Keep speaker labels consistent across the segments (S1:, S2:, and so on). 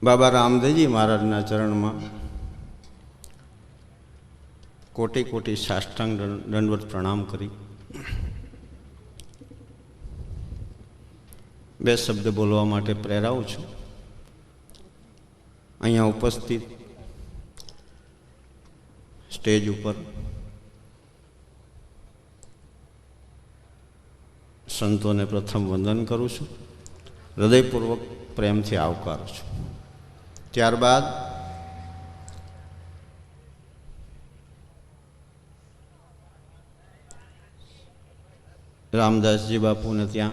S1: बाबा रामदेवजी महाराजना चरण में कोटि कोटि साष्टांग दंडवत प्रणाम करी बे शब्द बोलवा माटे प्रेराऊं छुं। अहींया उपस्थित स्टेज पर संतों ने प्रथम वंदन करूँ छुं, हृदयपूर्वक प्रेम थी आवकारूं छुं। त्यारबाद रामदास जी बापू ने त्या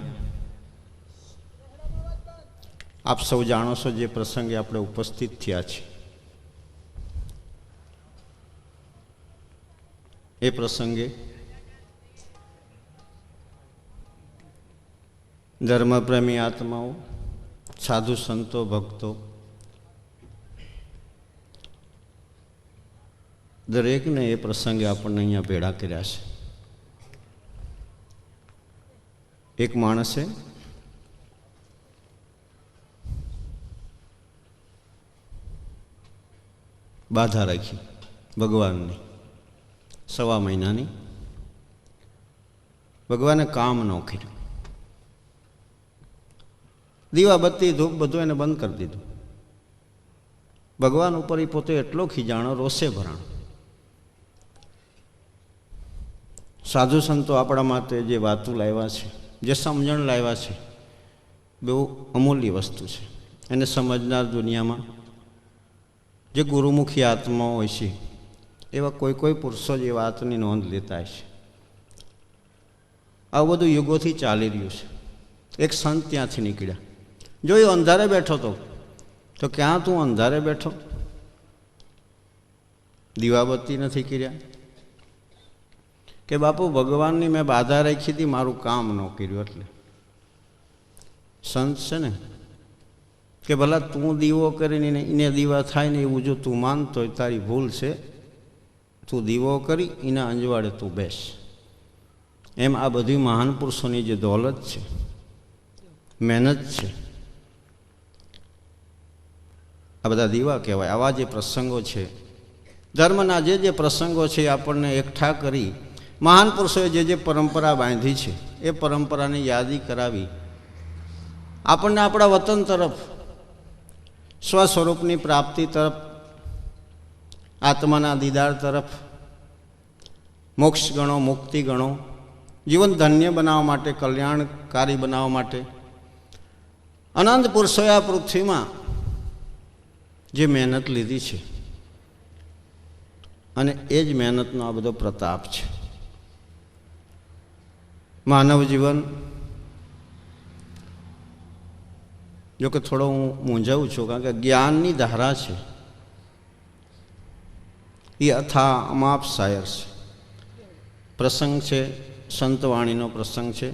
S1: आप सौ जाणो छो जे प्रसंगे आपणे उपस्थित थया छे ए प्रसंगे धर्मप्रेमी आत्माओं, साधु संतो, भक्तों दरेक ने ए प्रसंगे आपने अहींया भेड़ा कर्या छे। एक माणसे बाधा राखी भगवाननी, सवा महीनानी। भगवाने काम न कर्युं, दीवा बत्ती धूप बधुं एने बंद कर दीधुं। भगवान उपर ही पोते एटलो खीजाणो, रोषे भराणो। साधु संतो आपणा माटे जे वातुं लाव्या छे, जे समजण लाव्या छे, बहु अमूल्य वस्तु छे। एने समझनार दुनिया में जे गुरुमुखी आत्माओं होय छे एवा कोई कोई पुरुषो जे वातनी नोंध लेता हशे। आवुं बधुं युगोथी चाली रह्युं छे। एक संत त्यांथी निकळ्या, जो ए अंधारे बैठो तो क्या तू अंधारे बैठो, दीवाबत्ती नहीं कर्या? के बापू भगवान ने मैं बाधा राखी थी, मारू काम न कर्युं एटले। संत छे ने के भला तू दीवो करीने इने दीवा थाय ने एवुं जो तू मानतो होय तारी भूल छे। तू दीवो करी इना अंजवाड़े तू बेस। एम आ बधी महान पुरुषोनी जे दौलत छे, मेहनत छे, आ बधा दीवा कहेवाय। आवा जे प्रसंगो छे, धर्मना जे प्रसंगो छे, आपणे एकठा करी महान पुरुषोए जे परंपरा बांधी छे ए परंपरानी यादी करावी आपणे आपणा वतन तरफ, स्वस्वरूपनी प्राप्ति तरफ, आत्माना दीदार तरफ, मोक्ष गणो, मुक्ति गणो, जीवन धन्य बनावा माटे, कल्याणकारी बनावा माटे अनंत पुरुषोए आ पृथ्वी में जे मेहनत लीधी छे अने एज मेहनतनो आ बधो प्रताप छे। मानव जीवन जो कि थोड़ो हूँ मूंझाऊँ छूँ, कारण के ज्ञाननी धारा है ये अथा अमाप शायर है। प्रसंग है, संतवाणीनो प्रसंग है।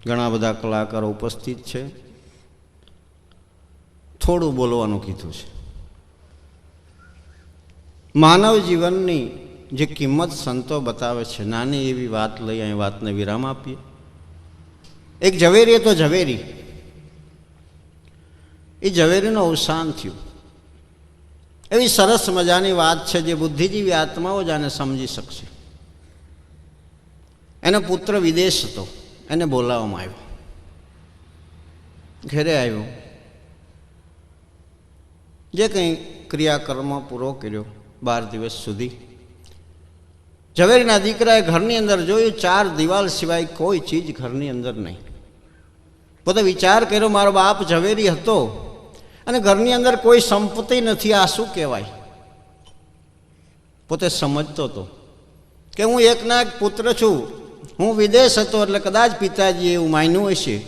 S1: घणा बधा कलाकारो उपस्थित है। थोड़ू बोलवानुं कीधुं छे। मानव जीवननी जे किंमत संतो बतावे छे, नानी एवी वात लई अहीं वातने विराम आपीए। एक झवेरी तो झवेरी, ए झवेरीनो अवसान थयुं। एवी सरस मजानी वात छे जे बुद्धिजीवी आत्माओ ज आने समजी शकशे। एनो पुत्र विदेश हतो, एने बोलाववामां आव्यो। घरे आव्यो, जे कई क्रियाकर्म पूरो कर्यो 12 दिवस सुधी। झवेरीना दीकराए घरनी अंदर जोयुं, 4 दीवाल सिवाय कोई चीज घरनी अंदर नहीं। पोते विचार कर्यो, मारो बाप झवेरी हतो अने घरनी अंदर कोई संपत्ति नहीं, आ शुं कहेवाय? पोते समजतो तो के हूँ एकना एक पुत्र छूं, हूँ विदेश हतो एटले कदाच पिताजीए एवुं मान्युं हशे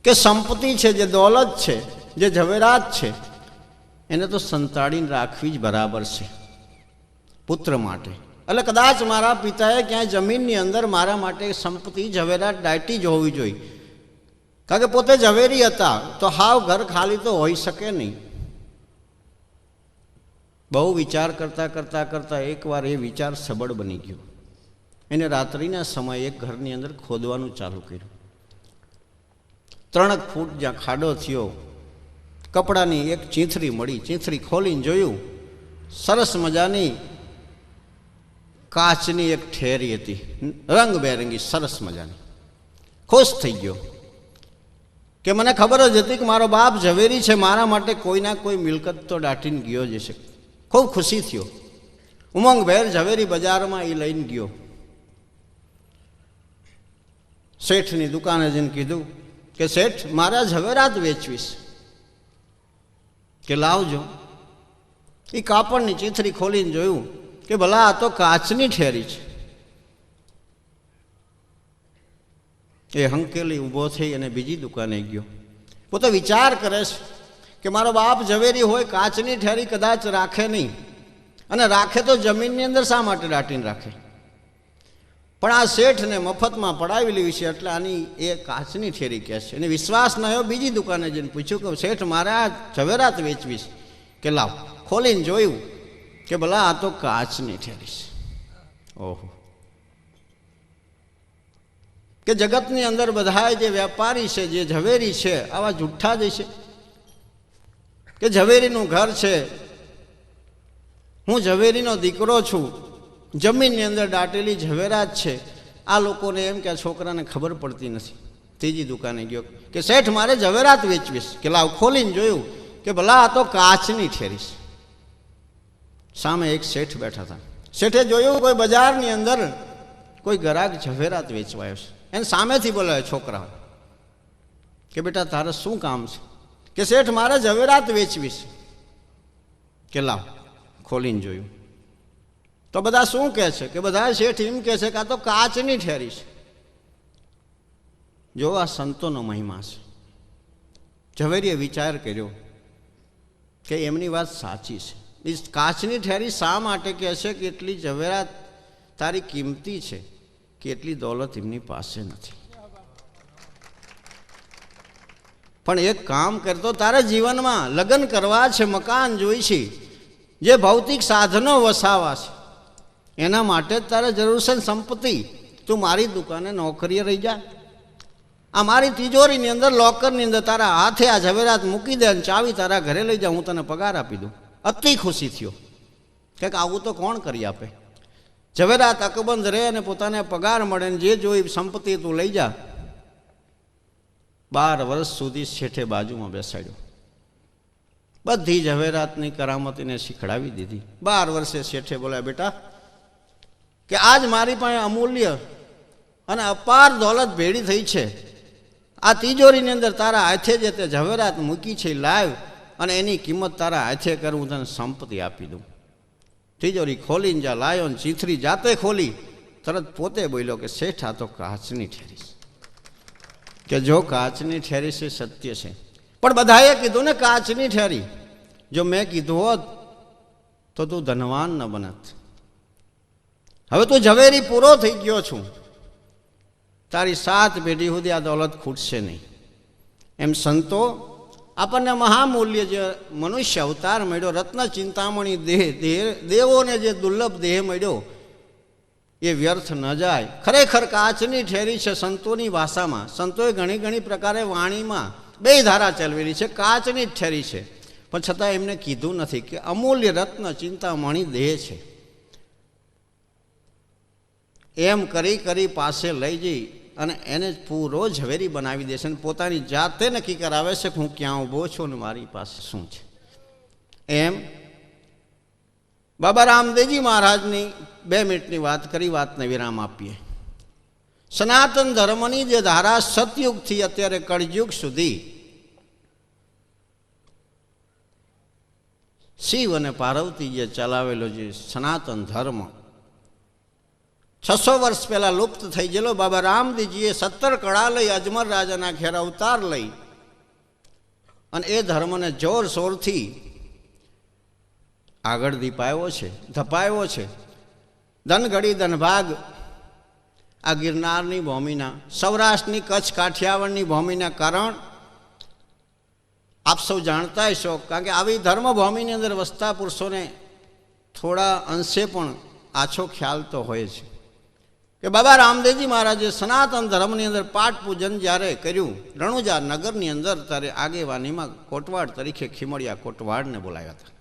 S1: के संपत्ति छे, जे दौलत छे, जे झवेरात छे, एने तो संताड़ीने राखवी ज बराबर छे पुत्र माटे। એટલે કદાચ મારા પિતાએ ક્યાંય જમીનની અંદર મારા માટે સંપત્તિ ઝવેરાત દાટી જ હોવી જોઈએ, કારણ કે પોતે ઝવેરી હતા તો હાવ ઘર ખાલી તો હોઈ શકે નહીં। બહુ વિચાર કરતા કરતા કરતા એકવાર એ વિચાર સબળ બની ગયો। એને રાત્રિના સમયે એક ઘરની અંદર ખોદવાનું ચાલુ કર્યું। 3 ફૂટ જ્યાં ખાડો થયો, કપડાની એક ચીંથરી મળી. ચીંથરી ખોલીને જોયું, સરસ મજાની કાચની એક ઠેરી હતી, રંગબેરંગી સરસ મજાની. ખુશ થઈ ગયો કે મને ખબર જ હતી કે મારો બાપ ઝવેરી છે, મારા માટે કોઈના કોઈ મિલકત તો દાટીને ગયો જ છે. ખૂબ ખુશી થયો. ઉમંગભેર ઝવેરી બજારમાં એ લઈને ગયો. શેઠની દુકાને જઈને કીધું કે શેઠ, મારા ઝવેરાત વેચવીશ. કે લાવજો. એ કાપડની ચીથરી ખોલીને જોયું કે ભલા આ તો કાચની ઠેરી છે. એ હંકેલી ઊભો થઈ અને બીજી દુકાને ગયો. પોતે વિચાર કરે છે કે મારો બાપ ઝવેરી હોય, કાચની ઠેરી કદાચ રાખે નહીં, અને રાખે તો જમીનની અંદર શા માટે દાટીને રાખે? પણ આ શેઠને મફતમાં પડાવી લેવી છે એટલે આની એ કાચની ઠેરી કહે છે. એને વિશ્વાસ ન આવ્યો, બીજી દુકાને જઈને પૂછ્યું કે શેઠ, મારે આ ઝવેરાત વેચવીશ. કે લાવ. ખોલીને જોયું કે ભલા આ તો કાચની ઠેરી છે. ઓહો! કે જગતની અંદર બધા જે વેપારી છે, જે ઝવેરી છે, આવા જુઠ્ઠા જ છે. કે ઝવેરીનું ઘર છે, હું ઝવેરીનો દીકરો છું, જમીનની અંદર દાટેલી ઝવેરાત છે. આ લોકોને એમ કે આ છોકરાને ખબર પડતી નથી. ત્રીજી દુકાને ગયો કે શેઠ, મારે ઝવેરાત વેચવીશ. કે લાવ. ખોલીને જોયું કે ભલા આ તો કાચની ઠેરી છે. સામે એક શેઠ બેઠા હતા. શેઠે જોયું કોઈ બજારની અંદર કોઈ ગરાક ઝવેરાત વેચવા આવ્યો છે. એને સામેથી બોલાવે છોકરા કે બેટા તારે શું કામ છે? કે શેઠ, મારે ઝવેરાત વેચવીશ. કે લાવ. ખોલીને જોયું તો બધા શું કહે છે? કે બધા શેઠ એમ કહે છે કે આ તો કાચની ઠેરી છે. જો આ સંતોનો મહિમા છે. ઝવેરીએ વિચાર કર્યો કે એમની વાત સાચી છે. એ કાચની ઠેરી શા માટે કહે છે કે એટલી ઝવેરાત તારી કિંમતી છે કે એટલી દોલત એમની પાસે નથી. પણ એક કામ કરતો, તારે જીવનમાં લગ્ન કરવા છે, મકાન જોઈ છે, જે ભૌતિક સાધનો વસાવા છે, એના માટે જ તારે જરૂર છે સંપત્તિ. તું મારી દુકાને નોકરીએ રહી જા. આ મારી તિજોરીની અંદર, લોકરની અંદર તારા હાથે આ ઝવેરાત મૂકી દે અને ચાવી તારા ઘરે લઈ જા, હું તને પગાર આપી દઉં. અતિ ખુશી થયો કે આવું તો કોણ કરી આપે? ઝવેરાત અકબંધ રહે અને પોતાને પગાર મળે ને જે જોઈ સંપત્તિ તું લઈ જા. 12 વર્ષ સુધી શેઠે બાજુમાં બેસાડ્યો. બધી ઝવેરાતની કરામતીને શીખડાવી દીધી. 12 વર્ષે શેઠે બોલ્યા, બેટા, કે આજ મારી પાસે અમૂલ્ય અને અપાર દોલત ભેળી થઈ છે. આ તિજોરીની અંદર તારા હાથે જે તે ઝવેરાત મૂકી છે લાવ, અને એની કિંમત તારા હાથે કરું, તને સંપત્તિ આપી દઉં. તિજોરી ખોલીને જા લાયો ને ચીથરી જાતે ખોલી. તરત પોતે બોલ્યો કે શેઠ, આ તો કાચની ઠેરી છે. કે જો કાચની ઠેરી છે, સત્ય છે. પણ બધાએ કીધું ને કાચની ઠેરી. જો મેં કીધું હોત તો તું ધનવાન ન બનત. હવે તું ઝવેરી પૂરો થઈ ગયો છું. તારી 7 પેઢી સુધી આ દોલત ખૂટશે નહીં. એમ સંતો આપણને મહામૂલ્ય જે મનુષ્ય અવતાર મળ્યો, રત્ન ચિંતામણી દેવોને જે દુર્લભ દેહ મળ્યો, એ વ્યર્થ ન જાય. ખરેખર કાચની ઠેરી છે. સંતોની ભાષામાં, સંતોએ ઘણી પ્રકારે વાણીમાં 2 ધારા ચલાવેલી છે. કાચની જ ઠેરી છે, પણ છતાં એમને કીધું નથી કે અમૂલ્ય રત્ન ચિંતામણી દેહ છે. એમ કરી પાસે લઈ જઈ અને એને પૂરો ઝવેરી બનાવી દેશે અને પોતાની જાતે નક્કી કરાવે છે કે હું ક્યાં ઊભો છું ને મારી પાસે શું છે. એમ બાબા રામદેવજી મહારાજની 2 મિનિટની વાત કરી, વાતને વિરામ આપીએ. સનાતન ધર્મની જે ધારા સતયુગથી અત્યારે કળયુગ સુધી શિવ અને પાર્વતી જે ચલાવેલો જે સનાતન ધર્મ 600 વર્ષ પહેલાં લુપ્ત થઈ ગયેલો, બાબા રામદેવજીએ 17 કળા લઈ અજમર રાજાના ઘેર અવતાર લઈ અને એ ધર્મને જોરશોરથી આગળ ધપાયો છે. ધનગડી ધનભાગ આ ગિરનારની ભૂમિના, સૌરાષ્ટ્રની, કચ્છ કાઠિયાવાડની ભૂમિના કારણ આપ સૌ જાણતા હશો. કારણ કે આવી ધર્મભૂમિની અંદર વસતા પુરુષોને થોડા અંશે પણ આછો ખ્યાલ તો હોય છે. કે બાબા રામદેવજી મહારાજે સનાતન ધર્મની અંદર પાઠ પૂજન જ્યારે કર્યું રણુજા નગરની અંદર, ત્યારે આગેવાનીમાં કોટવાડ તરીકે ખીમડિયા કોટવાડને બોલાવ્યા હતા.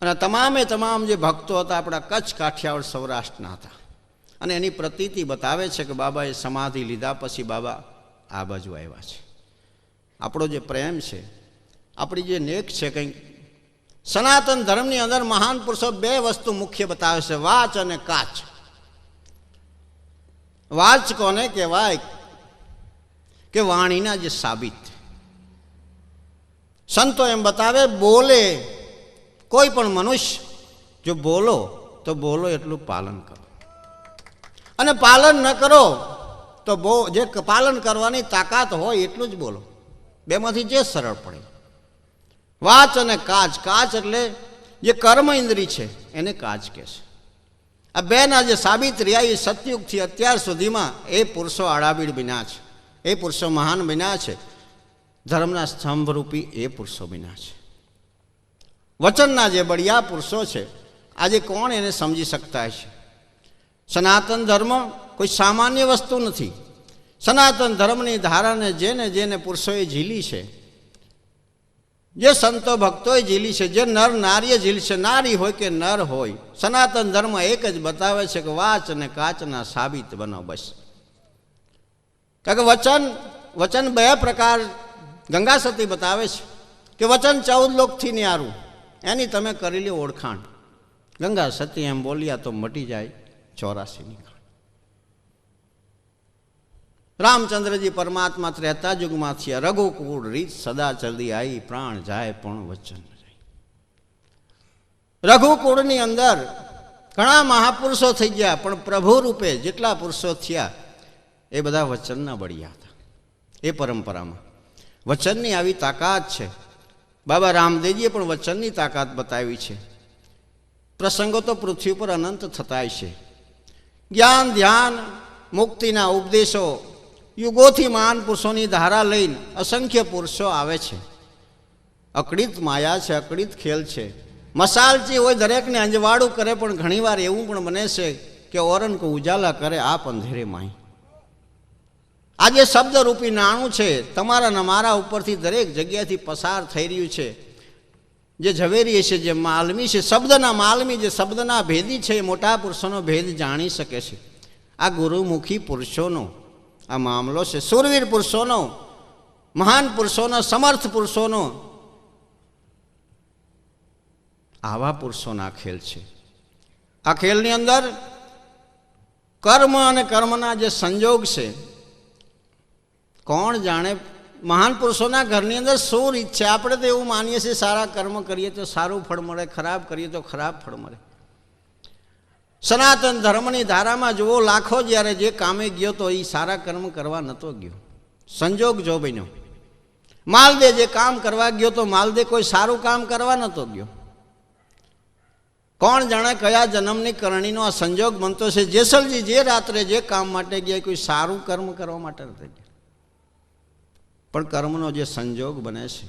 S1: અને તમામ જે ભક્તો હતા આપણા કચ્છ, કાઠિયાવાડ, સૌરાષ્ટ્રના હતા. અને એની પ્રતીતિ બતાવે છે કે બાબાએ સમાધિ લીધા પછી બાબા આ બાજુ આવ્યા છે. આપણો જે પ્રેમ છે, આપણી જે નેક છે, કંઈક સનાતન ધર્મની અંદર મહાન પુરુષો બે વસ્તુ મુખ્ય બતાવે છે, વાચ અને કાચ. વાચ કોને કહેવાય કે વાણીના જે સાબિત. સંતો એમ બતાવે, બોલે કોઈ પણ મનુષ્ય જો બોલો તો બોલો એટલું પાલન કરો, અને પાલન ન કરો તો જે પાલન કરવાની તાકાત હોય એટલું જ બોલો. બેમાંથી જે સરળ પડે. વાચ અને કાચ. કાચ એટલે જે કર્મ ઇન્દ્રિય છે એને કાચ કહે છે. આ બેના જે સાબિત રહ્યા એ સતયુગથી અત્યાર સુધીમાં એ પુરુષો આડાબીડ બન્યા છે, એ પુરુષો મહાન બન્યા છે, ધર્મના સ્તંભરૂપી એ પુરુષો બન્યા છે. વચનના જે બળિયા પુરુષો છે, આજે કોણ એને સમજી શકતા છે? સનાતન ધર્મ કોઈ સામાન્ય વસ્તુ નથી. સનાતન ધર્મની ધારાને જેને પુરુષોએ ઝીલી છે, જે સંતો ભક્તોએ ઝીલી છે, જે નર નારીએ ઝીલી છે, નારી હોય કે નર હોય, સનાતન ધર્મ એક જ બતાવે છે કે વાચ અને કાચના સાબિત બનો બસ. કારણ કે વચન બે પ્રકાર ગંગા સતી બતાવે છે કે વચન 14 લોકથી ન્યારું, એની તમે કરેલી ઓળખાણ. ગંગા સતી એમ બોલ્યા તો મટી જાય 84ની ખાણ. રામચંદ્રજી પરમાત્મા ત્રેતા યુગમાં થયા, રઘુકુળ રીત સદા ચલતી આવી, પ્રાણ જાય પણ વચન જાય. રઘુકુળની અંદર ઘણા મહાપુરુષો થઈ ગયા, પણ પ્રભુ રૂપે જેટલા પુરુષો થયા એ બધા વચનના બળિયા હતા. એ પરંપરામાં વચનની આવી તાકાત છે. બાબા રામદેવજીએ પણ વચનની તાકાત બતાવી છે. પ્રસંગો તો પૃથ્વી પર અનંત થતા છે. જ્ઞાન, ધ્યાન, મુક્તિના ઉપદેશો યુગોથી મહાન પુરુષોની ધારા લઈને અસંખ્ય પુરુષો આવે છે. અકળિત માયા છે, અકળિત ખેલ છે. મસાલચી હોય દરેકને અંજવાળું કરે, પણ ઘણીવાર એવું પણ બને છે કે ઓરન કો ઉજાલા કરે આપ અંધેરે માય. આ જે શબ્દરૂપી નાણું છે તમારા ને મારા ઉપરથી દરેક જગ્યાથી પસાર થઈ રહ્યું છે. જે ઝવેરી છે, જે માલમી છે, શબ્દના માલમી, જે શબ્દના ભેદી છે, એ મોટા પુરુષોનો ભેદ જાણી શકે છે. આ ગુરુમુખી પુરુષોનો આ મામલો છે. સુરવીર પુરુષોનો, મહાન પુરુષોનો, સમર્થ પુરુષોનો આવા પુરુષોના ખેલ છે. આ ખેલની અંદર કર્મ અને કર્મના જે સંજોગ છે, કોણ જાણે મહાન પુરુષોના ઘરની અંદર શું રીત છે. આપણે તો એવું માનીએ છીએ સારા કર્મ કરીએ તો સારું ફળ મળે, ખરાબ કરીએ તો ખરાબ ફળ મળે. સનાતન ધર્મની ધારામાં જુઓ, લાખો જ્યારે જે કામે ગયો તો એ સારા કર્મ કરવા નહોતો ગયો, સંજોગ જો બન્યો. માલદે જે કામ કરવા ગયો તો માલદે કોઈ સારું કામ કરવા નહોતો ગયો. કોણ જાણે કયા જન્મની કરણીનો આ સંજોગ બનતો છે. જેસલજી જે રાત્રે જે કામ માટે ગયા કોઈ સારું કર્મ કરવા માટે નહોતા ગયા, પણ કર્મનો જે સંજોગ બને છે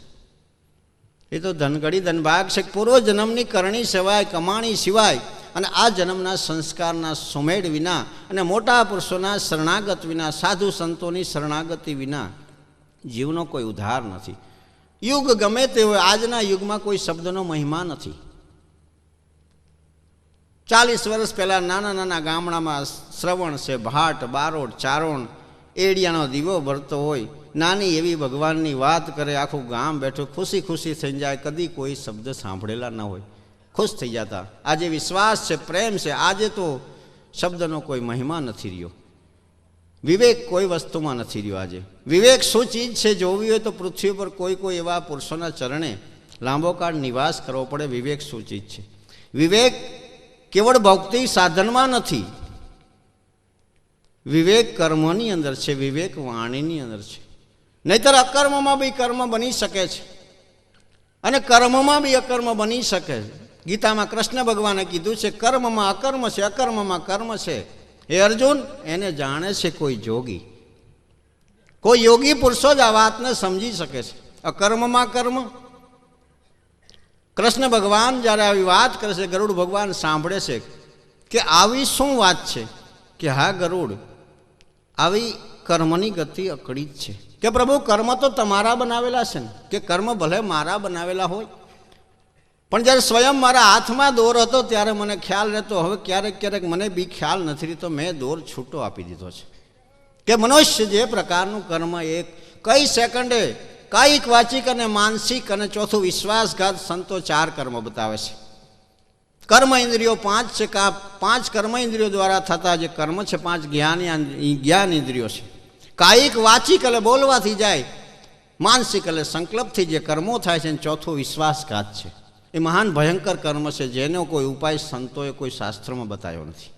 S1: એ તો ધનગડી ધનભાગ છે. પૂર્વ જન્મની કરણી સિવાય, કમાણી સિવાય અને આ જન્મના સંસ્કારના સુમેળ વિના અને મોટા પુરુષોના શરણાગત વિના, સાધુ સંતોની શરણાગતિ વિના જીવનો કોઈ ઉદ્ધાર નથી. યુગ ગમે તે હોય, આજના યુગમાં કોઈ શબ્દનો મહિમા નથી. 40 વર્ષ પહેલાં નાના નાના ગામડામાં શ્રવણ છે, ભાટ, બારોટ, ચારોણ, એડિયાનો દીવો ભરતો હોય, નાની એવી ભગવાનની વાત કરે, આખું ગામ બેઠું ખુશી ખુશી થઈ જાય. કદી કોઈ શબ્દ સાંભળેલા ન હોય, ખુશ થઈ જતા. આજે વિશ્વાસ છે, પ્રેમ છે. આજે તો શબ્દનો કોઈ મહિમા નથી રહ્યો, વિવેક કોઈ વસ્તુમાં નથી રહ્યો. આજે વિવેક શું ચીજ છે જોવી હોય તો પૃથ્વી પર કોઈ એવા પુરુષોના ચરણે લાંબો કાળ નિવાસ કરવો પડે. વિવેક શું ચીજ છે? વિવેક કેવળ ભૌતિક સાધનમાં નથી, વિવેક કર્મની અંદર છે, વિવેક વાણીની અંદર છે. નહીતર અકર્મમાં બી કર્મ બની શકે છે અને કર્મમાં બી અકર્મ બની શકે છે. ગીતામાં કૃષ્ણ ભગવાને કીધું છે, કર્મમાં અકર્મ છે, અકર્મમાં કર્મ છે. હે અર્જુન, એને જાણે છે કોઈ જોગી. કોઈ યોગી પુરુષો જ આ વાતને સમજી શકે છે. અકર્મમાં કર્મ. કૃષ્ણ ભગવાન જ્યારે આવી વાત કરે છે, ગરુડ ભગવાન સાંભળે છે કે આવી શું વાત છે કે હા ગરુડ, આવી કર્મની ગતિ અકડી જ છે કે પ્રભુ કર્મ તો તમારા બનાવેલા છે ને, કે કર્મ ભલે મારા બનાવેલા હોય, પણ જ્યારે સ્વયં મારા હાથમાં દોર હતો ત્યારે મને ખ્યાલ રહેતો, હવે ક્યારેક ક્યારેક મને બી ખ્યાલ નથી રહેતો, મેં દોર છૂટો આપી દીધો છે. કે મનુષ્ય જે પ્રકારનું કર્મ એક કઈ સેકન્ડે કાયિક, વાચિક અને માનસિક, અને ચોથું વિશ્વાસઘાત, સંતો 4 કર્મ બતાવે છે. કર્મ ઇન્દ્રિયો 5 છે, 5 કર્મ ઇન્દ્રિયો દ્વારા થતા જે કર્મ છે, 5 જ્ઞાન ઇન્દ્રિયો છે. કાયિક, વાચિક એટલે બોલવાથી જાય, માનસિક એટલે સંકલ્પથી જે કર્મો થાય છે, અને ચોથું વિશ્વાસઘાત છે. એ મહાન ભયંકર કર્મ છે, જેનો કોઈ ઉપાય સંતોએ કોઈ શાસ્ત્રમાં બતાવ્યો નથી.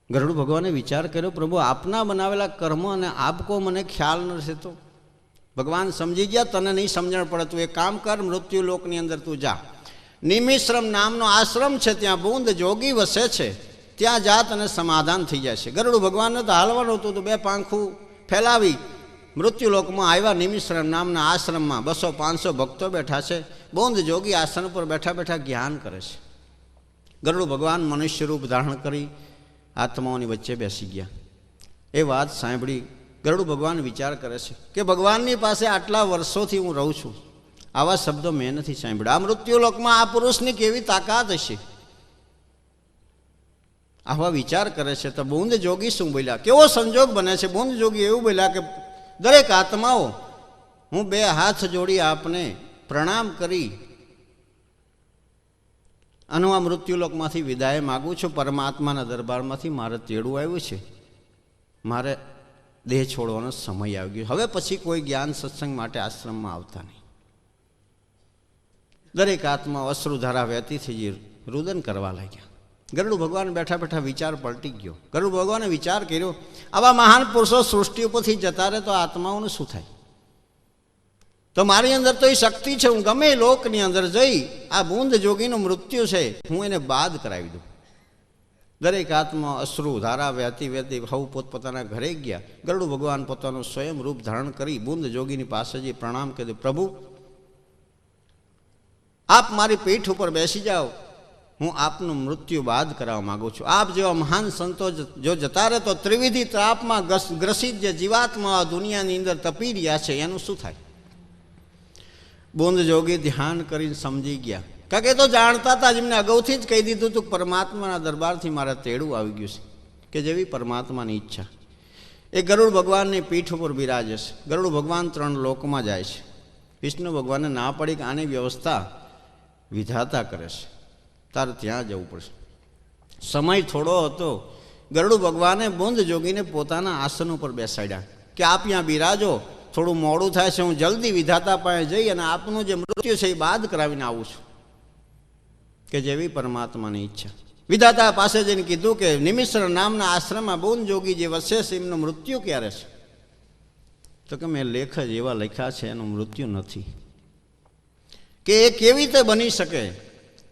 S1: ગરુડ ભગવાને વિચાર કર્યો, પ્રભુ આપના બનાવેલા કર્મ અને આપ કો મને ખ્યાલ નથી તો. ભગવાન સમજી ગયા, તને નહીં સમજણ પડે, તું એક કામ કર, મૃત્યુ લોકની અંદર તું જા. નિમિશ્રમ નામનો આશ્રમ છે, ત્યાં બુંદ જોગી વસે છે, ત્યાં જાત અને સમાધાન થઈ જાય છે. ગરુડ ભગવાનને તો હાલવાનું હતું, તો 2 પાંખું ફેલાવી મૃત્યુલોકમાં આવ્યા. નિમિશ્રમ નામના આશ્રમમાં 200-500 ભક્તો બેઠા છે. બુંદ જોગી આસન પર બેઠા બેઠા જ્ઞાન કરે છે. ગરુડ ભગવાન મનુષ્ય રૂપ ધારણ કરી આત્માઓની વચ્ચે બેસી ગયા. એ વાત સાંભળી ગરુડ ભગવાન વિચાર કરે છે કે ભગવાનની પાસે આટલા વર્ષોથી હું રહું છું, આવા શબ્દો મેં નથી સાંભળ્યા. આ મૃત્યુલોકમાં આ પુરુષની કેવી તાકાત હશે, આવા વિચાર કરે છે. તો બુંદ જોગી શું બોલ્યા, કેવો સંજોગ બને છે. બુંદ જોગી એવું બોલ્યા કે દરેક આત્માઓ, હું 2 હાથ જોડી આપને પ્રણામ કરી અને આ મૃત્યુલોકમાંથી વિદાય માગું છું. પરમાત્માના દરબારમાંથી મારે તેડું આવ્યું છે, મારે દેહ છોડવાનો સમય આવી ગયો. હવે પછી કોઈ જ્ઞાન સત્સંગ માટે આશ્રમમાં આવતા નહીં. દરેક આત્મા અશ્રુધારા વહેતી થઈ રુદન કરવા લાગ્યા. ગરુડ ભગવાન બેઠા બેઠા વિચાર પલટી ગયો. ગરુડ ભગવાને વિચાર કર્યો, આવા મહાન પુરુષો સૃષ્ટિ ઉપરથી જતા રહે તો આત્માઓનું શું થાય? તો મારી અંદર તો એ શક્તિ છે, હું ગમે લોકની અંદર જઈ આ બુંદ જોગીનું મૃત્યુ છે, હું એને બાદ કરાવી દઉં. દરેક આત્મા અશ્રુ ધારા વહેતી વહેતી હવ પોતપોતાના ઘરે ગયા. ગરુડ ભગવાન પોતાનું સ્વયં રૂપ ધારણ કરી બુંદ જોગીની પાસે જઈ પ્રણામ કરી, પ્રભુ આપ મારી પીઠ ઉપર બેસી જાઓ, હું આપનું મૃત્યુ બાદ કરાવવા માગું છું. આપ જેવા મહાન સંતો જો જતા રહે તો ત્રિવિધિ તાપમાં ગ્રસિત જે જીવાત્મા દુનિયાની અંદર તપી રહ્યા છે, એનું શું થાય? બુંદ જોગી ધ્યાન કરીને સમજી ગયા, કારણ કે તો જાણતા હતા, જેમને અગાઉથી જ કહી દીધું હતું, પરમાત્માના દરબારથી મારે તેડું આવી ગયું છે, કે જેવી પરમાત્માની ઈચ્છા. એ ગરુડ ભગવાનની પીઠ ઉપર બિરાજે છે. ગરુડ ભગવાન 3 લોકમાં જાય છે. વિષ્ણુ ભગવાનને ના પડી કે આની વ્યવસ્થા વિધાતા કરે છે, તારે ત્યાં જવું પડશે. સમય થોડો હતો. ગરુડ ભગવાને બુંદ જોગીને પોતાના આસન ઉપર બેસાડ્યા કે આપ ત્યાં બિરાજો, થોડું મોડું થાય છે, હું જલ્દી વિધાતા પાસે જઈ અને આપનું જે મૃત્યુ છે એ બાદ કરાવીને આવું છું, કે જેવી પરમાત્માની ઈચ્છા. વિધાતા પાસે જઈને કીધું કે નિમિશ્ર નામના આશ્રમમાં બુંદ જોગી જે વસે છે, એમનું મૃત્યુ ક્યારે છે? તો કે મેં લેખ જ એવા લખ્યા છે, એનું મૃત્યુ નથી. કે એ કેવી રીતે બની શકે?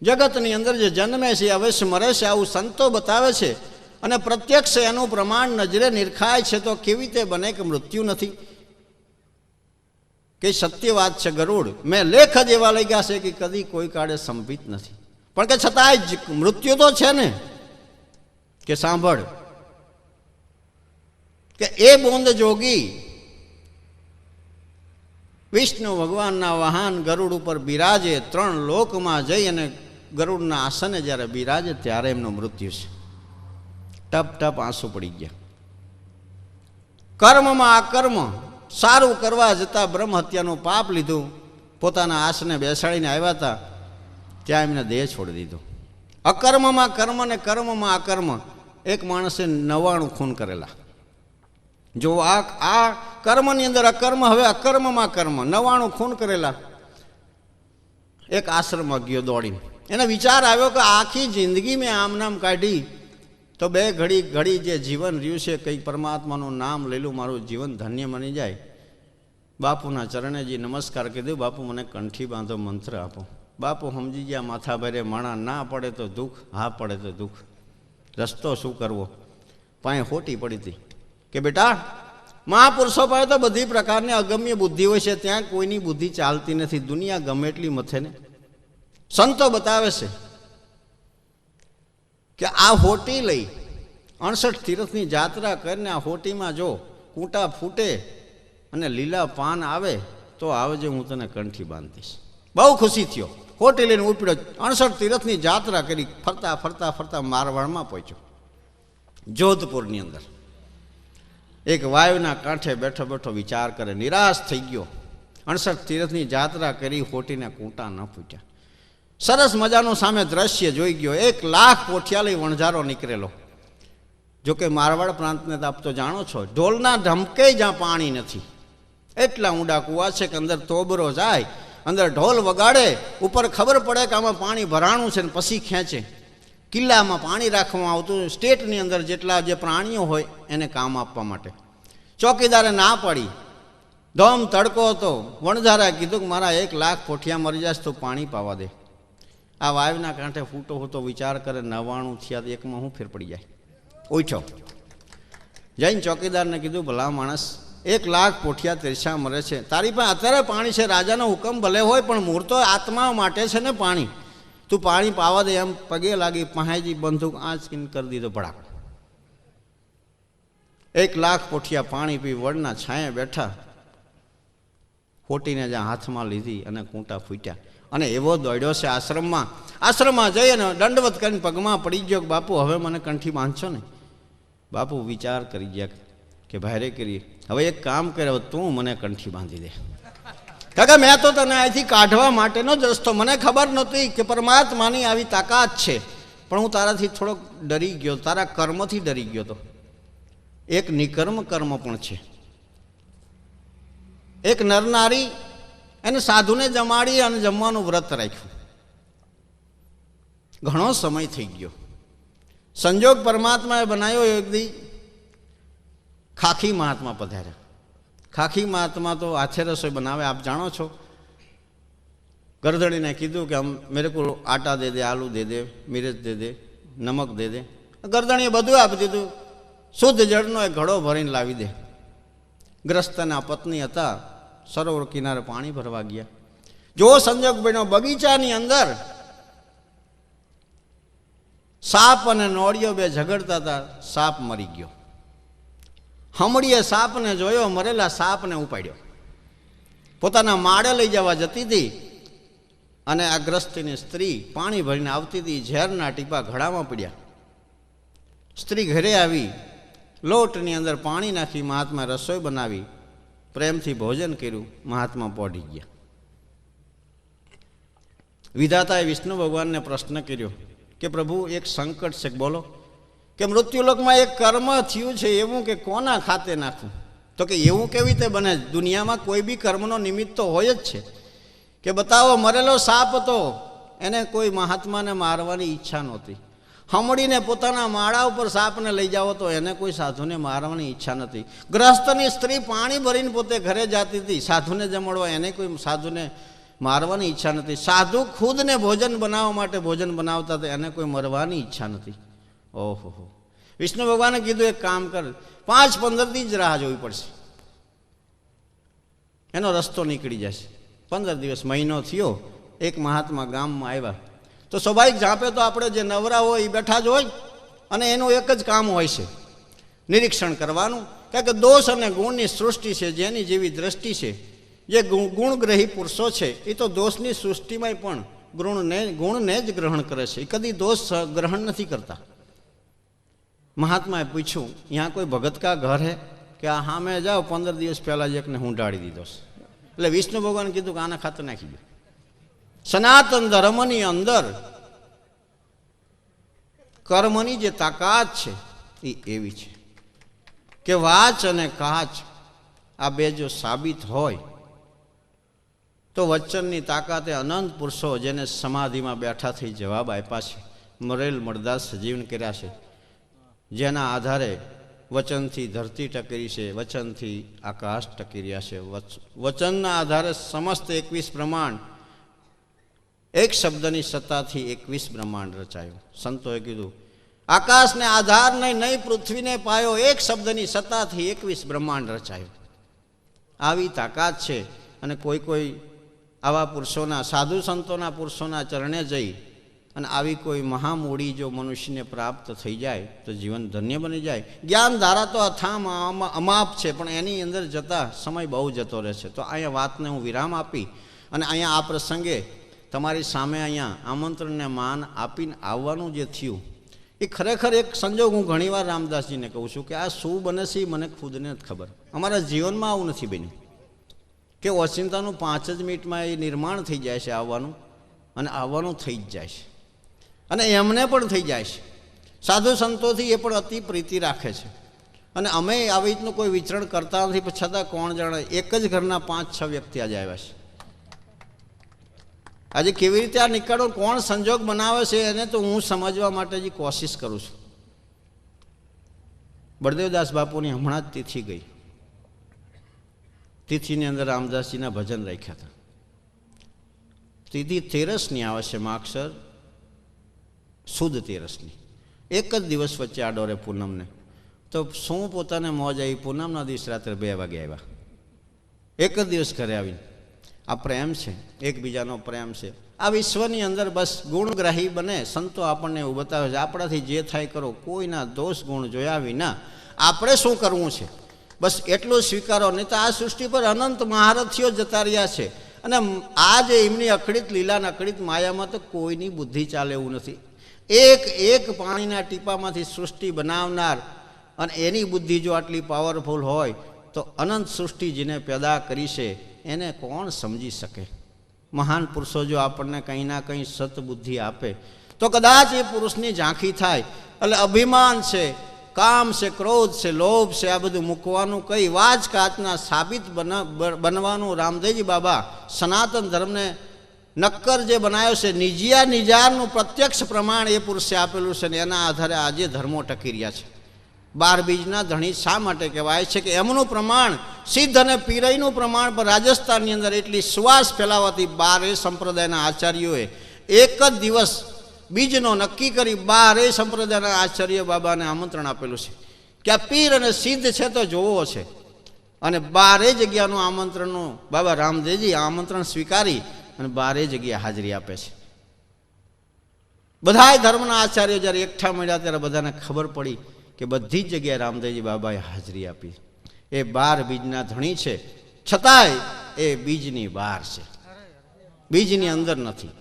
S1: જગતની અંદર જે જન્મે છે અવશ્ય મરે છે, આવું સંતો બતાવે છે, અને પ્રત્યક્ષ એનું પ્રમાણ નજરે નિરખાય છે. તો કેવી રીતે બને કે મૃત્યુ નથી? કે સત્ય વાત છે ગરુડ, મેં લેખ જ એવા લઈ ગયા છે કે કદી કોઈ કાળે સંભિત નથી, પણ કે છતાંય જ મૃત્યુ તો છે ને. કે સાંભળ, કે એ બુંદ જોગી વિષ્ણુ ભગવાનના વાહન ગરુડ ઉપર બિરાજે, 3 લોકમાં જઈ અને ગરુડના આસને જ્યારે બિરાજે ત્યારે એમનું મૃત્યુ છે. ટપ ટપ આંસુ પડી ગયા. કર્મમાં અકર્મ, સારું કરવા જતાં બ્રહ્મ હત્યાનું પાપ લીધું. પોતાના આસને બેસાડીને આવ્યા હતા, ત્યાં એમને દેહ છોડી દીધો. અકર્મમાં કર્મ ને કર્મમાં અકર્મ. એક માણસે 99 ખૂન કરેલા. જો આ કર્મની અંદર અકર્મ, હવે અકર્મમાં કર્મ, 99 ખૂન કરેલા. એક આશ્રમમાં ગયો દોડીને. એને વિચાર આવ્યો કે આખી જિંદગી મેં આમ નામ કાઢી, તો 2 ઘડી જે જીવન રહ્યું છે, કંઈક પરમાત્માનું નામ લઈ લઉં, મારું જીવન ધન્ય બની જાય. બાપુના ચરણેજી નમસ્કાર કીધું, બાપુ મને કંઠી બાંધો, મંત્ર આપો. બાપુ સમજી ગયા, માથા ભારે માણા, ના પડે તો દુઃખ, હા પડે તો દુઃખ, રસ્તો શું કરવો? પાસે ખોટી પડી હતી કે બેટા, મહાપુરુષો પાસે તો બધી પ્રકારની અગમ્ય બુદ્ધિ હોય છે, ત્યાં કોઈની બુદ્ધિ ચાલતી નથી. દુનિયા ગમે એટલી મથે ને. સંતો બતાવે છે કે આ હોટી લઈ 68 તીર્થની જાત્રા કરીને આ હોટીમાં જો કૂંટા ફૂટે અને લીલા પાન આવે તો આવજે, હું તને કંઠી બાંધીશ. બહુ ખુશી થયો. હોટી લઈને ઉપડ્યો, 68 તીર્થની જાત્રા કરી, ફરતા ફરતા ફરતા મારવાડમાં પહોંચ્યો. જોધપુરની અંદર એક વાયુના કાંઠે બેઠો બેઠો વિચાર કરે, નિરાશ થઈ ગયો. 68 તીર્થની જાત્રા કરી, હોટીને કૂંટા ન ફૂટ્યા. સરસ મજાનું સામે દ્રશ્ય જોઈ ગયો. 1,00,000 પોઠિયા લઈ વણઝારો નીકળેલો. જોકે મારવાડ પ્રાંતને આપ તો જાણો છો, ઢોલના ઢમકે જ્યાં પાણી નથી, એટલા ઊંડા કૂવા છે કે અંદર તોબરો જાય, અંદર ઢોલ વગાડે, ઉપર ખબર પડે કે આમાં પાણી ભરાણું છે ને પછી ખેંચે. કિલ્લામાં પાણી રાખવામાં આવતું, સ્ટેટની અંદર જેટલા જે પ્રાણીઓ હોય એને કામ આપવા માટે. ચોકીદારે ના પાડી, ધોમ તડકો હતો. વણઝારાએ કીધું કે મારા 1,00,000 પોઠિયા મરી જશે તો પાણી પાવા દે. આ વાવના કાંઠે ફૂટો હતો, વિચાર કરે 99 થયા તો એકમાં હું ફેર પડી જાય. ઉઠ્યો, જઈને ચોકીદારને કીધું, ભલા માણસ, 1,00,000 પોઠિયા તીર્છા મરે છે, તારી પાસે અત્યારે પાણી છે, રાજાનો હુકમ ભલે હોય પણ મૂળ તો આત્મા માટે છે ને પાણી, તું પાણી પાવા દે. એમ પગે લાગી, પહાજી બંદૂક આંચકીને કરી દીધો ભડાક. 1,00,000 પોઠિયા પાણી પી વડના છાંયે બેઠા, હોટીને જ્યાં હાથમાં લીધી અને કૂંટા ફૂટ્યા. અને એવો દોડ્યો છે આશ્રમમાં જઈ અને દંડવત કરીને પગમાં પડી ગયો કે બાપુ હવે મને કંઠી બાંધશો ને. બાપુ વિચાર કરી ગયા કે ભારે કરી, હવે એક કામ કરે, તું મને કંઠી બાંધી દે. કાકા મેં તો તને અહીંથી કાઢવા માટેનો જ રસ્તો, મને ખબર નહોતી કે પરમાત્માની આવી તાકાત છે, પણ હું તારાથી થોડોક ડરી ગયો, તારા કર્મથી ડરી ગયો. તો એક નિકર્મ કર્મ પણ છે. એક નરનારી એને સાધુને જમાડી અને જમવાનું વ્રત રાખ્યું. ઘણો સમય થઈ ગયો. સંજોગ પરમાત્માએ બનાવ્યો. એક દી ખાખી મહાત્મા પધાર્યા. ખાખી મહાત્મા તો હાથે રસોઈ બનાવે, આપ જાણો છો. ગરદડીને કીધું કે હમ મેરે કો આટા દે દે, આલू દે દે, મિર્ચ દે દે, નમક દે દે. ગરદણીએ બધું આપી દીધું. શુદ્ધ જળનો એક ઘડો ભરીને લાવી દે. ગ્રસ્તના પત્ની હતા, સરોવર કિનારે પાણી ભરવા ગયા. જો સંજોગ બન્યો, બગીચાની અંદર સાપ અને નોળિયો બે ઝઘડતા હતા. સાપ મરી ગયો. હમડીએ સાપને જોયો, મરેલા સાપને ઉપાડ્યો, પોતાના માળે લઈ જવા જતી હતી. અને આ ગ્રસ્તીની સ્ત્રી પાણી ભરીને આવતી હતી. ઝેરના ટીપા ઘડામાં પડ્યા. સ્ત્રી ઘરે આવી, લોટની અંદર પાણી નાખી, મહાત્મા રસોઈ બનાવી, પ્રેમથી ભોજન કર્યું. મહાત્મા પોઢી ગયા. વિધાતાએ વિષ્ણુ ભગવાનને પ્રશ્ન કર્યો કે પ્રભુ એક સંકટ છે, બોલો. કે મૃત્યુલોકમાં એક કર્મ થયું છે એવું, કે કોના ખાતે નાખવું? તો કે એવું કેવી રીતે બને? દુનિયામાં કોઈ બી કર્મનો નિમિત્ત તો હોય જ છે. કે બતાવો, મરેલો સાપ હતો, એને કોઈ મહાત્માને મારવાની ઈચ્છા નહોતી. હમડીને પોતાના માળા ઉપર સાપને લઈ જાઓ તો એને કોઈ સાધુને મારવાની ઈચ્છા નથી. ગ્રસ્તની સ્ત્રી પાણી ભરીને પોતે ઘરે જતી હતી, સાધુને જમડવા, એને કોઈ સાધુને મારવાની ઈચ્છા નથી. સાધુ ખુદને ભોજન બનાવવા માટે ભોજન બનાવતા હતા, એને કોઈ મરવાની ઈચ્છા નથી. ઓહો, વિષ્ણુ ભગવાને કીધું એક કામ કર, 5-15 દી જ રાહ જોવી પડશે, એનો રસ્તો નીકળી જશે. 15 દિવસ, મહિનો થયો. એક મહાત્મા ગામમાં આવ્યા. તો સ્વાભાવિક ઝાંપે તો આપણે જે નવરા હોય એ બેઠા જ હોય, અને એનું એક જ કામ હોય છે, નિરીક્ષણ કરવાનું. કારણ કે દોષ અને ગુણની સૃષ્ટિ છે, જેની જેવી દ્રષ્ટિ છે. જે ગુણગ્રહી પુરુષો છે એ તો દોષની સૃષ્ટિમાં પણ ગુણને જ ગ્રહણ કરે છે, એ કદી દોષ ગ્રહણ નથી કરતા. મહાત્માએ પૂછ્યું, यहाँ કોઈ ભગત કા ઘર હે? કે આ હા મેં જાઓ, 15 દિવસ પહેલાં જ એકને હું ઢાળી દીધો છે. એટલે વિષ્ણુ ભગવાન કીધું કે આના ખાતે નાખી દો. સનાતન ધર્મની અંદર કર્મની જે તાકાત છે એ એવી છે કે વાચ અને કાચ આ બે જો સાબિત હોય તો વચનની તાકાતે અનંત પુરુષો જેને સમાધિમાં બેઠા થઈ જવાબ આપ્યા છે, મરેલ મરદાર સજીવન કર્યા છે, જેના આધારે વચનથી ધરતી ટકેરી છે, વચનથી આકાશ ટકી રહ્યા છે. વચનના આધારે સમસ્ત 21 બ્રહ્માંડ, એક શબ્દની સત્તાથી 21 બ્રહ્માંડ રચાયો. સંતોએ કીધું આકાશને આધાર નહીં પૃથ્વીને પાયો, એક શબ્દની સત્તાથી 21 બ્રહ્માંડ રચાયો. આવી તાકાત છે. અને કોઈ આવા પુરુષોના, સાધુ સંતોના પુરુષોના ચરણે જઈ અને આવી કોઈ મહામૂડી જો મનુષ્યને પ્રાપ્ત થઈ જાય તો જીવન ધન્ય બની જાય. જ્ઞાન ધારા તો અથામ અમાપ છે, પણ એની અંદર જતાં સમય બહુ જતો રહે છે. તો અહીંયા વાતને હું વિરામ આપી અને અહીંયા આ પ્રસંગે તમારી સામે અહીંયા આમંત્રણને માન આપીને આવવાનું જે થયું એ ખરેખર એક સંજોગ હું ઘણીવાર રામદાસજીને કહું છું કે આ શું બને છે એ મને ખુદને જ ખબર. અમારા જીવનમાં આવું નથી બન્યું કે ઓચિંતાનું 5 જ મિનિટમાં એ નિર્માણ થઈ જાય છે આવવાનું, અને આવવાનું થઈ જ જાય છે, અને એમને પણ થઈ જાય છે. સાધુ સંતોથી એ પણ અતિ પ્રીતિ રાખે છે, અને અમે આવી રીતનું કોઈ વિચરણ કરતા નથી. પણ છતાં કોણ જાણે એક જ ઘરના 5-6 વ્યક્તિ આજે આવ્યા છે. આજે કેવી રીતે આ નીકળો, કોણ સંજોગ બનાવે છે એને તો હું સમજવા માટે જ કોશિશ કરું છું. બળદેવદાસ બાપુની હમણાં જ તિથિ ગઈ. તિથિની અંદર રામદાસજીના ભજન રાખ્યા હતા. તિથિ 13ની આવે છે, માગસર સુદ 13ની. એક જ દિવસ વચ્ચે આડોરે પૂનમને. તો શું પોતાને મોજ આવી, પૂનમના દિવસ રાત્રે 2 વાગે આવ્યા. એક જ દિવસ ઘરે આવીને આ પ્રેમ છે, એકબીજાનો પ્રેમ છે. આ વિશ્વની અંદર બસ ગુણગ્રાહી બને. સંતો આપણને એવું બતાવે છે આપણાથી જે થાય કરો, કોઈના દોષ ગુણ જોયા વિના આપણે શું કરવું છે બસ એટલું સ્વીકારો. નહીં તો આ સૃષ્ટિ પર અનંત મહારથીઓ જતા રહ્યા છે, અને આ જે એમની અખડિત લીલા અખડિત માયામાં તો કોઈની બુદ્ધિ ચાલે એવું નથી. એક પાણીના ટીપામાંથી સૃષ્ટિ બનાવનાર, અને એની બુદ્ધિ જો આટલી પાવરફુલ હોય તો અનંત સૃષ્ટિ જેને પેદા કરી છે એને કોણ સમજી શકે. મહાન પુરુષો જો આપણને કંઈ ના કંઈ સતબુદ્ધિ આપે તો કદાચ એ પુરુષની ઝાંખી થાય. એટલે અભિમાન છે, કામ છે, ક્રોધ છે, લોભ છે, આ બધું મૂકવાનું, કઈ વાજ કાચના સાબિત બનવાનું. રામદેવજી બાબા સનાતન ધર્મને નક્કર જે બનાવ્યો છે, નિજારનું પ્રત્યક્ષ પ્રમાણ એ પુરુષે આપેલું છે, ને એના આધારે આજે ધર્મો ટકી રહ્યા છે. 12 બીજના ધણી શા માટે કહેવાય છે કે એમનું પ્રમાણ સિદ્ધ અને પીરઈનું પ્રમાણ પર રાજસ્થાનની અંદર એટલી સુવાસ ફેલાવાથી 12 સંપ્રદાયના આચાર્યોએ એક જ દિવસ બીજનો નક્કી કરી 12 સંપ્રદાયના આચાર્ય બાબાને આમંત્રણ આપેલું છે કે આ પીર અને સિદ્ધ છે તો જોવો છે. અને 12 જગ્યાનું આમંત્રણનું બાબા રામદેવજી આમંત્રણ સ્વીકારી અને 12 જગ્યાએ હાજરી આપે છે. બધાય ધર્મના આચાર્યો જ્યારે એકઠા મળ્યા ત્યારે બધાને ખબર પડી કે બધી જ જગ્યાએ રામદેવજી બાબાએ હાજરી આપી. એ 12 બીજના ધણી છે, છતાંય એ બીજની બહાર છે, બીજની અંદર નથી.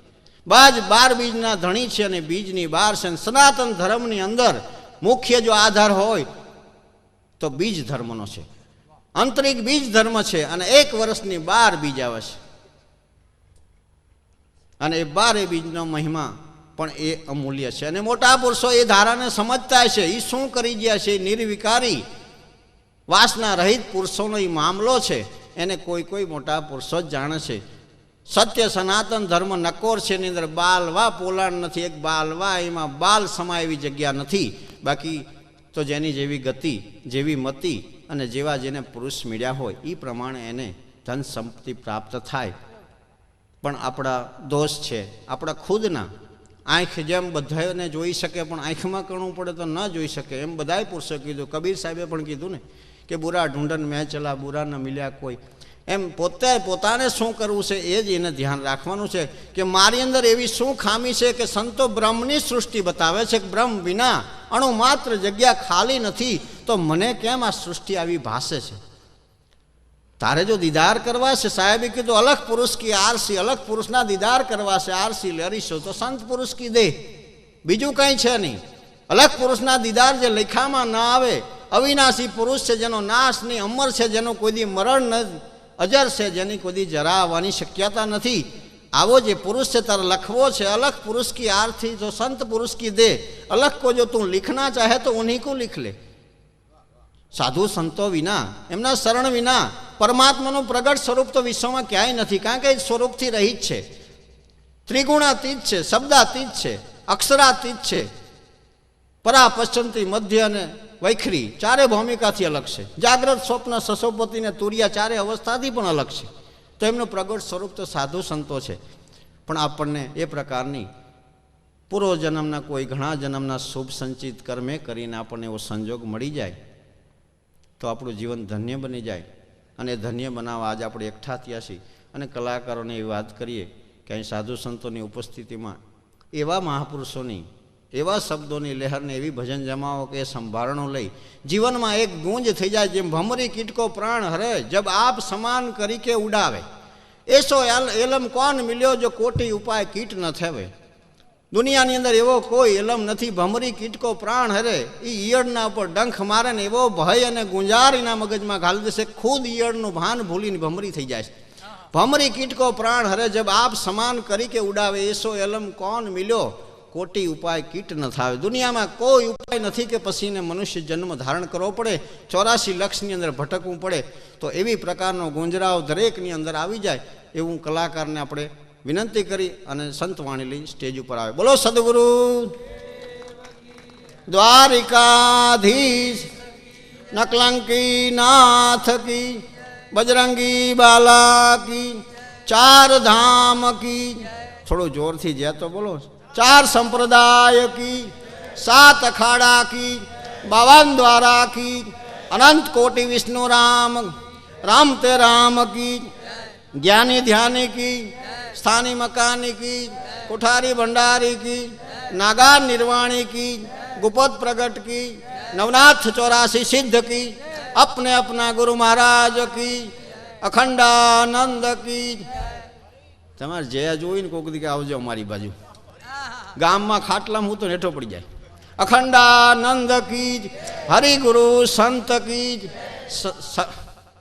S1: 12 બીજના ધણી છે અને બીજની બહાર છે. સનાતન ધર્મની અંદર મુખ્ય જો આધાર હોય તો બીજ ધર્મનો છે, આંતરિક બીજ ધર્મ છે. અને 1 વર્ષની 12 બીજ આવે છે, અને એ 12 બીજનો મહિમા પણ એ અમૂલ્ય છે. અને મોટા પુરુષો એ ધારાને સમજતા છે. એ શું કરી ગયા છે, નિર્વિકારી વાસના રહિત પુરુષોનો એ મામલો છે. એને કોઈ મોટા પુરુષો જ જાણે છે. સત્ય સનાતન ધર્મ નકોર છે, એની અંદર બાલવા પોલાણ નથી. એક બાલવા એમાં બાલ સમાય એવી જગ્યા નથી. બાકી તો જેની જેવી ગતિ, જેવી મતિ અને જેવા જેને પુરુષ મળ્યા હોય એ પ્રમાણે એને ધન સંપત્તિ પ્રાપ્ત થાય. પણ આપણા દોષ છે, આપણા ખુદના. આંખ જેમ બધાને જોઈ શકે પણ આંખમાં કરવું પડે તો ન જોઈ શકે, એમ બધાએ પુરુષો કીધું. કબીર સાહેબે પણ કીધું ને કે બુરા ઢૂંઢન મેં ચલા, બુરા ન મિલ્યા કોઈ. એમ પોતાને શું કરવું છે એ જ એને ધ્યાન રાખવાનું છે કે મારી અંદર એવી શું ખામી છે કે સંતો બ્રહ્મની સૃષ્ટિ બતાવે છે કે બ્રહ્મ વિના અણુ માત્ર જગ્યા ખાલી નથી, તો મને કેમ આ સૃષ્ટિ આવી ભાસે છે. તારે જો દીદાર કરવા છે, સાહેબે કીધું અલગ પુરુષ કી આરસી, અલગ પુરુષના દીદાર કરવા છે આરસી લરીશો તો સંત પુરુષ કી દે, બીજું કંઈ છે નહીં. અલગ પુરુષના દીદાર જે લેખામાં ના આવે, અવિનાશી પુરુષ છે જેનો નાશ નહીં, અમર છે જેનો કોઈ દી મરણ નથી, અજર છે જેની કોઈ દી જરા આવવાની શક્યતા નથી. આવો જે પુરુષ છે તારે લખવો છે. અલગ પુરુષ કી આરસી તો સંત પુરુષ કી દે, અલગ को जो तू लिखना चाहे तो उन्हीं को लिख ले. સાધુ સંતો વિના, એમના શરણ વિના પરમાત્માનું પ્રગટ સ્વરૂપ તો વિશ્વમાં ક્યાંય નથી. કારણ કે સ્વરૂપથી રહિત છે, ત્રિગુણાતીત છે, શબ્દાતીત છે, અક્ષરાતીત છે. પરા પશ્ચંતી મધ્ય અને વૈખરી 4 ભૌમિકાથી અલગ છે. જાગ્રત સ્વપ્ન સસોપતિ ને તુરિયા 4 અવસ્થાથી પણ અલગ છે. તો એમનું પ્રગટ સ્વરૂપ તો સાધુ સંતો છે. પણ આપણને એ પ્રકારની પૂર્વજન્મના કોઈ ઘણા જન્મના શુભ સંચિત કર્મે કરીને આપણને એવો સંજોગ મળી જાય તો આપણું જીવન ધન્ય બની જાય. અને ધન્ય બનાવવા આજે આપણે એકઠા થયા છીએ. અને કલાકારોને એવી વાત કરીએ કે અહીં સાધુ સંતોની ઉપસ્થિતિમાં એવા મહાપુરુષોની એવા શબ્દોની લહેરને એવી ભજન જમાવો કે સંભારણો લઈ જીવનમાં એક ગૂંજ થઈ જાય, જેમ ભમરી કીટકો પ્રાણ હરે જબ આપ સમાન કરી કે ઉડાવે, એસો એલમ કોણ મિલ્યો જો કોટી ઉપાય કીટ ન થવે। દુનિયાની અંદર એવો કોઈ એલમ નથી, ભમરી કીટકો પ્રાણ હરે એ ઈયળના ઉપર ડંખ મારે ને એવો ભય અને ગુંજારીના મગજમાં ઘાલી દેશે, ખુદ ઈયળનું ભાન ભૂલીને ભમરી થઈ જાય છે। ભમરી કીટકો પ્રાણ હરે જબ આપ સમાન કરી કે ઉડાવે, એસો એલમ કોણ મિલ્યો કોટી ઉપાય કીટ ન થાવે। દુનિયામાં કોઈ ઉપાય નથી કે પછીને મનુષ્ય જન્મ ધારણ કરવો પડે, 84 લક્ષની અંદર ભટકવું પડે। તો એવી પ્રકારનો ગુંજરાવ દરેકની અંદર આવી જાય એવું કલાકારને આપણે વિનંતી કરી અને સંતવાણી લઈ સ્ટેજ ઉપર આવે। બોલો સદગુરુ દ્વારિકાધીશ નકલંકી નાથ કી, બજરંગી બાલા કી, 4 ધામ કી, થોડું જોરથી જ્યાં તો બોલો, 4 સંપ્રદાય કી, 7 અખાડા કી, 52 द्वारा की, अनंत कोटि विष्णु राम राम ते राम की, ज्ञानी ध्यानी की, स्थानी मकानी की, कुठारी भंडारी की, नागार निर्वाणी की, गुपत प्रगट की, नवनाथ 84 सिद्ध की, अपने अपना गुरु महाराज की, अखंडानंद की। તમારે જયા જોઈને કોક દી આવજો અમારી બાજુ, ગામમાં ખાટલામાં હું તો નેઠો પડી જાય। अखंडानंद की, हरि गुरु संत की,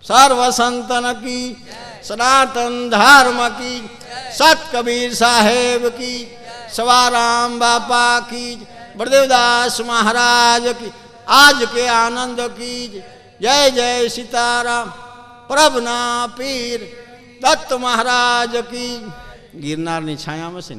S1: सर्व संतन की, सनातन धर्म की, सत कबीर साहेब की, सवाराम बापा की, बड़देवदास महाराज की, आज के आनंद की, जय जय सीताराम। प्रभना पीर दत्त महाराज की। गिरनार नी छाया में से